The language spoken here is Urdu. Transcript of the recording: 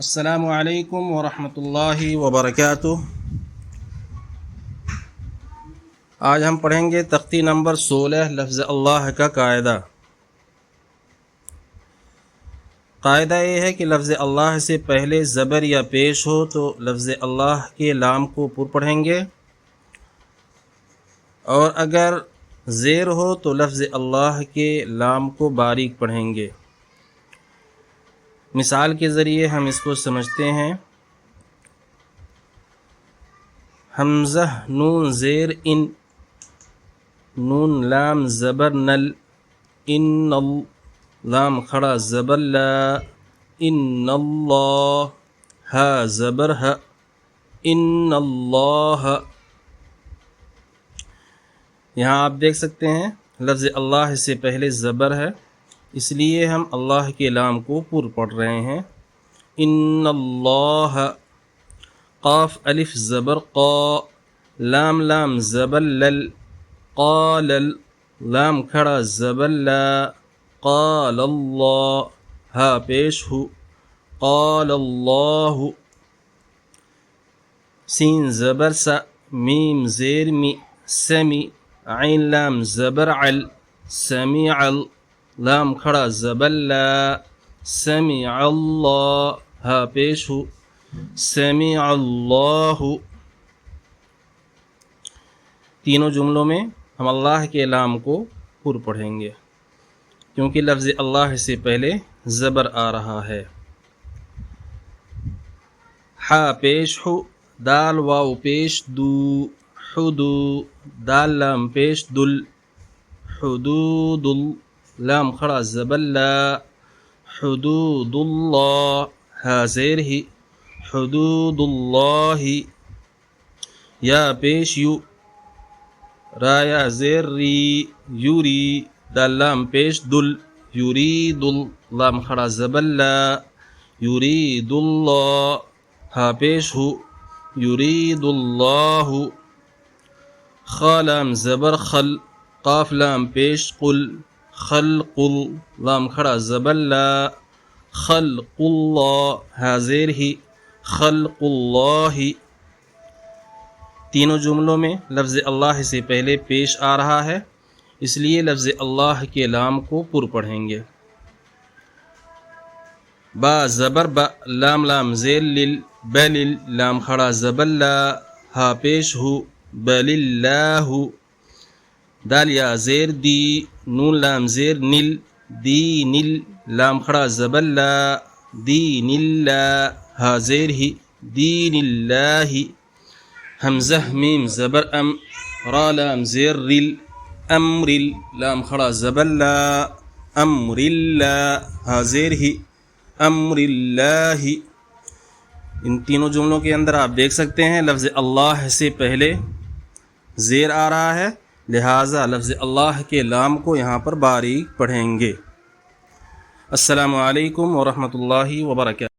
السلام علیکم ورحمۃ اللہ وبرکاتہ۔ آج ہم پڑھیں گے تختی نمبر 16 لفظ اللہ کا قاعدہ۔ قاعدہ یہ ہے کہ لفظ اللہ سے پہلے زبر یا پیش ہو تو لفظ اللہ کے لام کو پر پڑھیں گے، اور اگر زیر ہو تو لفظ اللہ کے لام کو باریک پڑھیں گے۔ مثال کے ذریعے ہم اس کو سمجھتے ہیں۔ حمزہ نون زیر ان، نون لام زبر نل، ان لام کھڑا زبر لا، ان اللہ ہا زبر ہ، ان اللہ۔ یہاں آپ دیکھ سکتے ہیں لفظ اللہ سے پہلے زبر ہے، اس لیے ہم اللہ کے لام کو پر پڑھ رہے ہیں۔ ان اللہ، قاف الف زبر قا، لام لام زبر لل، قال لام کھڑا زبر لا، قال اللہ ہا پیش ہو، قال اللہ۔ سین زبر سا، میم زیر می، سمی، عین لام زبر عل، سمیع لام کھڑا زبر لا، سمیع اللہ ہا پیش ہو، سمیع اللہ۔ تینوں جملوں میں ہم اللہ کے لام کو پر پڑھیں گے کیونکہ لفظ اللہ سے پہلے زبر آ رہا ہے۔ ہا پیش ہو، دال واو پیش دو، حدو، دال لام پیش دل، حدود لام کھڑا زبر لا، حدود اللہ ہا زیر ہی، حدود اللہ۔ یا پیش یو، را یا زیر ری، یوری، دال لام پیش دل، یرید لام کھڑا زبر لا، یرید اللہ ہا پیش ہو، یرید اللہ۔ خا لام زبر خل، قاف لام پیش قل، خلق لام کھڑا زبر لا، خلق اللہ ہا زیر ہی، خلق اللہ۔ تینوں جملوں میں لفظ اللہ سے پہلے پیش آ رہا ہے، اس لیے لفظ اللہ کے لام کو پر پڑھیں گے۔ با زبر با، لام لام زیر لل، بلل لام کھڑا زبر لا، ہا پیش ہو، بل اللہ۔ دال یا زیر دی، نون لام زیر نل، دی نل لام کھڑا زبر لا، دین اللہ ہا زیر ہی، دین اللہ۔ حمزہ میم زبر ام، را لام زیر رل، امر لام کھڑا زبر لا، امر اللہ ہا زیر ہی، امر اللہ۔ ان تینوں جملوں کے اندر آپ دیکھ سکتے ہیں لفظ اللہ سے پہلے زیر آ رہا ہے، لہٰذا لفظ اللہ کے لام کو یہاں پر باریک پڑھیں گے۔ السلام علیکم ورحمۃ اللہ وبرکاتہ۔